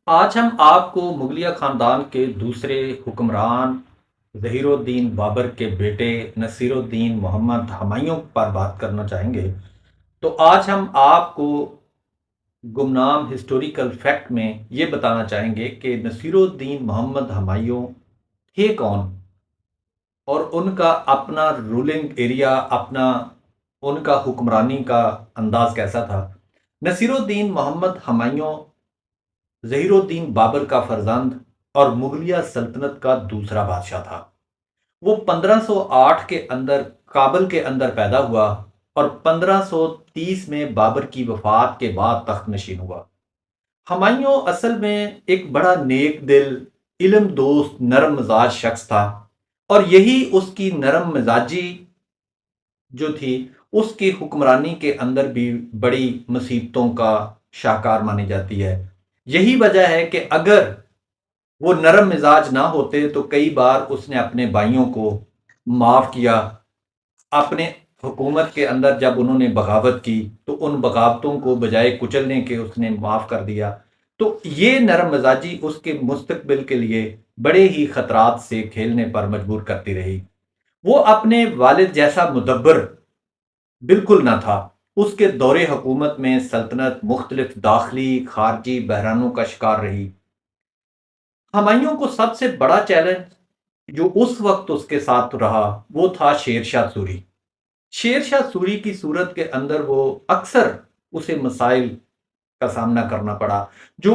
آج ہم آپ کو مغلیہ خاندان کے دوسرے حکمران ظہیر الدین بابر کے بیٹے نصیر الدین محمد ہمایوں پر بات کرنا چاہیں گے۔ تو آج ہم آپ کو گمنام ہسٹوریکل فیکٹ میں یہ بتانا چاہیں گے کہ نصیر الدین محمد ہمایوں تھے کون، اور ان کا اپنا رولنگ ایریا، ان کا حکمرانی کا انداز کیسا تھا۔ نصیر الدین محمد ہمایوں ظہیر الدین بابر کا فرزند اور مغلیہ سلطنت کا دوسرا بادشاہ تھا۔ وہ 1508 کے اندر کابل کے اندر پیدا ہوا اور 1530 میں بابر کی وفات کے بعد تخت نشین ہوا۔ ہمایوں اصل میں ایک بڑا نیک دل، علم دوست، نرم مزاج شخص تھا، اور یہی اس کی نرم مزاجی جو تھی اس کی حکمرانی کے اندر بھی بڑی مصیبتوں کا شاہکار مانی جاتی ہے۔ یہی وجہ ہے کہ اگر وہ نرم مزاج نہ ہوتے تو کئی بار اس نے اپنے بھائیوں کو معاف کیا۔ اپنے حکومت کے اندر جب انہوں نے بغاوت کی تو ان بغاوتوں کو بجائے کچلنے کے اس نے معاف کر دیا۔ تو یہ نرم مزاجی اس کے مستقبل کے لیے بڑے ہی خطرات سے کھیلنے پر مجبور کرتی رہی۔ وہ اپنے والد جیسا مدبر بالکل نہ تھا۔ اس کے دور حکومت میں سلطنت مختلف داخلی خارجی بحرانوں کا شکار رہی۔ ہمایوں کو سب سے بڑا چیلنج جو اس وقت اس کے ساتھ رہا وہ تھا شیر شاہ سوری۔ شیر شاہ سوری کی صورت کے اندر وہ اکثر اسے مسائل کا سامنا کرنا پڑا۔ جو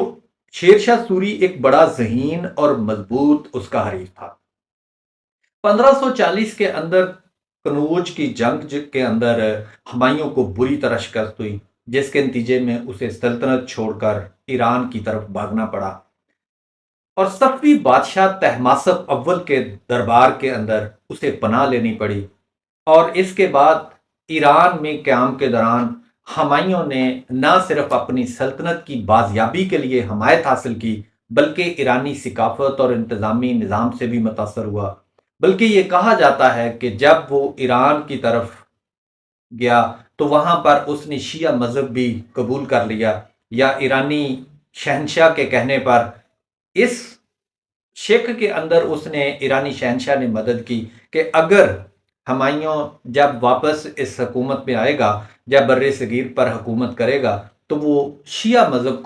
شیر شاہ سوری ایک بڑا ذہین اور مضبوط اس کا حریف تھا۔ 1540 کے اندر کنوج کی جنگ کے اندر ہمایوں کو بری طرح شکست ہوئی، جس کے نتیجے میں اسے سلطنت چھوڑ کر ایران کی طرف بھاگنا پڑا، اور صفوی بادشاہ طہماسپ اول کے دربار کے اندر اسے پناہ لینی پڑی۔ اور اس کے بعد ایران میں قیام کے دوران ہمایوں نے نہ صرف اپنی سلطنت کی بازیابی کے لیے حمایت حاصل کی، بلکہ ایرانی ثقافت اور انتظامی نظام سے بھی متاثر ہوا۔ بلکہ یہ کہا جاتا ہے کہ جب وہ ایران کی طرف گیا تو وہاں پر اس نے شیعہ مذہب بھی قبول کر لیا، یا ایرانی شہنشاہ کے کہنے پر اس شک کے اندر اس نے ایرانی شہنشاہ نے مدد کی کہ اگر ہمایوں جب واپس اس حکومت میں آئے گا، جب بر صغیر پر حکومت کرے گا، تو وہ شیعہ مذہب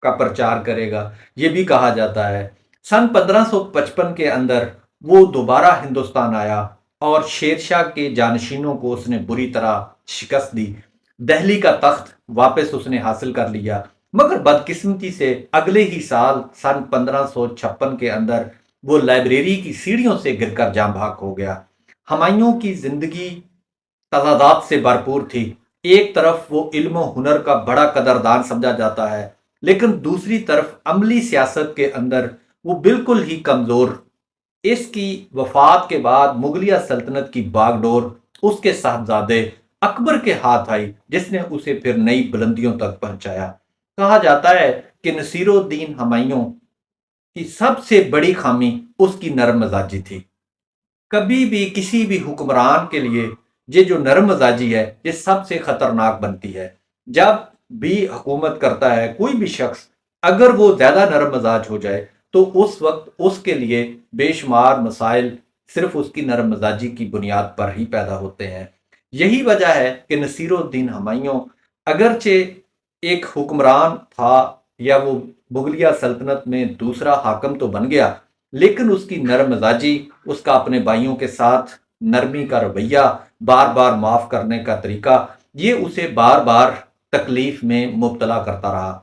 کا پرچار کرے گا۔ یہ بھی کہا جاتا ہے۔ سن 1555 کے اندر وہ دوبارہ ہندوستان آیا اور شیر شاہ کے جانشینوں کو اس نے بری طرح شکست دی۔ دہلی کا تخت واپس اس نے حاصل کر لیا، مگر بدقسمتی سے اگلے ہی سال سن 1556 کے اندر وہ لائبریری کی سیڑھیوں سے گر کر جاں بحق ہو گیا۔ ہمایوں کی زندگی تضادات سے بھرپور تھی۔ ایک طرف وہ علم و ہنر کا بڑا قدردان سمجھا جاتا ہے، لیکن دوسری طرف عملی سیاست کے اندر وہ بالکل ہی کمزور۔ اس کی وفات کے بعد مغلیہ سلطنت کی باغ ڈور اس کے صاحبزادے اکبر کے ہاتھ آئی، جس نے اسے پھر نئی بلندیوں تک پہنچایا۔ کہا جاتا ہے کہ نصیر الدین ہمایوں کی سب سے بڑی خامی اس کی نرم مزاجی تھی۔ کبھی بھی کسی بھی حکمران کے لیے یہ جو نرم مزاجی ہے یہ سب سے خطرناک بنتی ہے۔ جب بھی حکومت کرتا ہے کوئی بھی شخص، اگر وہ زیادہ نرم مزاج ہو جائے تو اس وقت اس کے لیے بے شمار مسائل صرف اس کی نرم مزاجی کی بنیاد پر ہی پیدا ہوتے ہیں۔ یہی وجہ ہے کہ نصیر الدین ہمایوں اگرچہ ایک حکمران تھا، یا وہ مغلیہ سلطنت میں دوسرا حاکم تو بن گیا، لیکن اس کی نرم مزاجی، اس کا اپنے بھائیوں کے ساتھ نرمی کا رویہ، بار بار معاف کرنے کا طریقہ، یہ اسے بار بار تکلیف میں مبتلا کرتا رہا۔